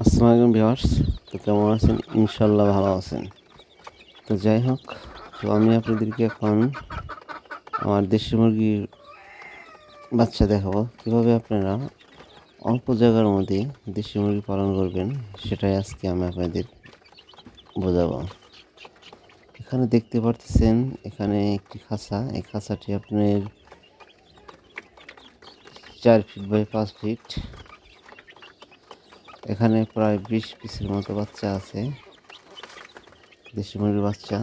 আসসালামু আলাইকুম ভিউয়ার্স। তো কেমন আছেন? ইনশাআল্লাহ ভালো আছেন। তো যাই হোক, আমি আপনাদেরকে এখন আমার দেশি মুরগির বাচ্চা দেখাবো। কিভাবে আপনারা অল্প জায়গার মধ্যে দেশি মুরগি পালন করবেন, সেটাই আজকে আমি আপনাদের বোঝাবো। এখানে দেখতে পারতেছেন, এখানে একটি খাঁচা। এই খাঁচাটি আপনার 4 ফিট বাই 5 ফিট। এখানে প্রায় 20 পিসের মতো বাচ্চা আছে, দেশি মুরগির বাচ্চা।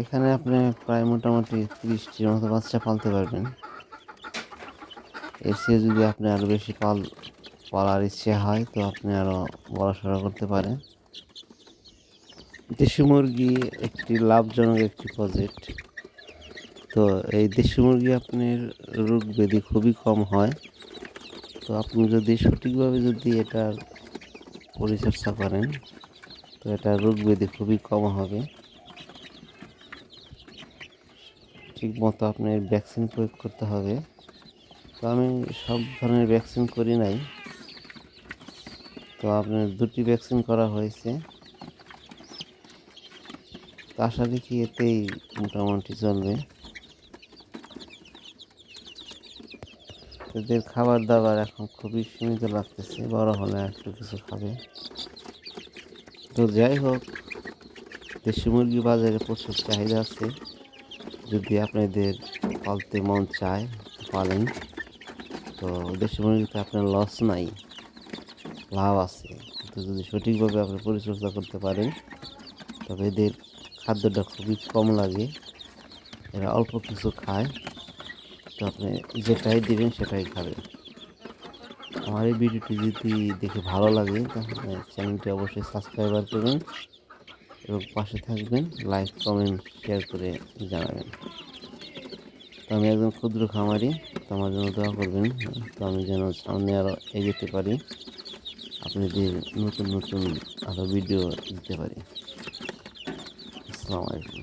এখানে আপনি প্রায় মোটামুটি 30টির মতো বাচ্চা পালতে পারবেন। এর চেয়ে যদি আপনি আরও বেশি পালার ইচ্ছে হয়, তো আপনি আরও বড়সড় করতে পারেন। দেশি মুরগি একটি লাভজনক একটি প্রজেক্ট। তো এই দেশি মুরগি আপনার রোগ ব্যাধি খুবই কম হয়। তো আপনি যদি সঠিকভাবে এটার পরিচর্যা করেন, তো এটার রোগ ব্যাধি খুবই কম হবে। ঠিকমতো আপনার ভ্যাকসিন প্রয়োগ করতে হবে। তো আমি সব ধরনের ভ্যাকসিন করি নাই, তো আপনার 2টি ভ্যাকসিন করা হয়েছে। তো আশা দেখি এতেই মোটামুটি চলবে। এদের খাবার দাবার এখন খুবই সীমিত লাগতেছে, বড় হলে একটু কিছু খাবে। তো যাই হোক, দেশি মুরগি বাজারে প্রচুর চাহিদা আছে। যদি আপনাদের পালতে মন চায় পালেন। তো দেশি মুরগিতে আপনার লস নাই, লাভ আছে। কিন্তু যদি সঠিকভাবে আপনি পরিচর্যা করতে পারেন, তবে এদের খাদ্যটা খুবই কম লাগে, এরা অল্প কিছু খায়। তো আপনি যেটাই দিবেন সেটাই খাবে। আমার এই ভিডিওটি যদি দেখে ভালো লাগে, তাহলে চ্যানেলটি অবশ্যই সাবস্ক্রাইবার করবেন এবং পাশে থাকবেন, লাইক কমেন্ট শেয়ার করে জানাবেন। তো আমি একজন ক্ষুদ্র খামারি, তো আমার জন্য দোয়া করবেন। তো আমি যেন সামনে আরও এগোতে পারি, আপনাদের নতুন নতুন আরও ভিডিও দিতে পারি। আসসালামু আলাইকুম।